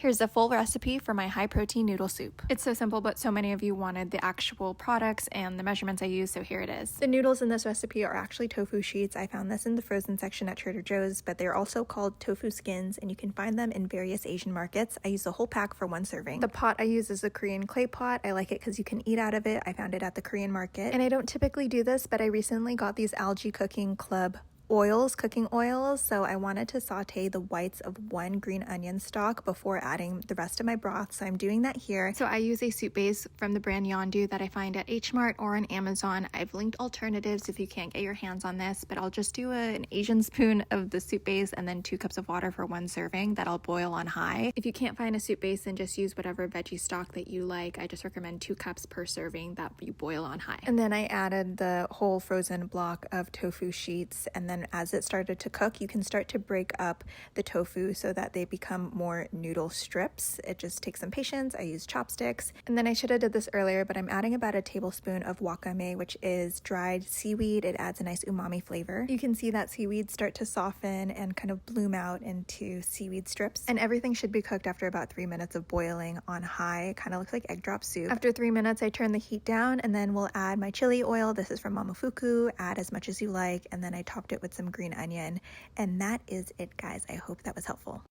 Here's a full recipe for my high protein noodle soup. It's so simple, but so many of you wanted the actual products and the measurements I use, so here it is. The noodles in this recipe are actually tofu sheets. I found this in the frozen section at Trader Joe's, but they're also called tofu skins, and you can find them in various Asian markets. I use the whole pack for one serving. The pot I use is a Korean clay pot. I like it because you can eat out of it. I found it at the Korean market. And I don't typically do this, but I recently got these Algae Cooking Club cooking oils, so I wanted to saute the whites of one green onion stalk before adding the rest of my broth, so I'm doing that here. So I use a soup base from the brand Yondu that I find at H Mart or on Amazon. I've linked alternatives if you can't get your hands on this, but I'll just do an Asian spoon of the soup base and then 2 cups of water for one serving that I'll boil on high. If you can't find a soup base, then just use whatever veggie stock that you like. I just recommend 2 cups per serving that you boil on high. And then I added the whole frozen block of tofu sheets, and then as it started to cook, you can start to break up the tofu so that they become more noodle strips. It just takes some patience. I use chopsticks. And then I should have did this earlier, but I'm adding about a tablespoon of wakame, which is dried seaweed. It adds a nice umami flavor. You can see that seaweed start to soften and kind of bloom out into seaweed strips. And everything should be cooked after about 3 minutes of boiling on high. It kind of looks like egg drop soup. After 3 minutes, I turn the heat down, and then we'll add my chili oil. This is from Momofuku. Add as much as you like, and then I topped it with some green onion. And that is it, guys. I hope that was helpful.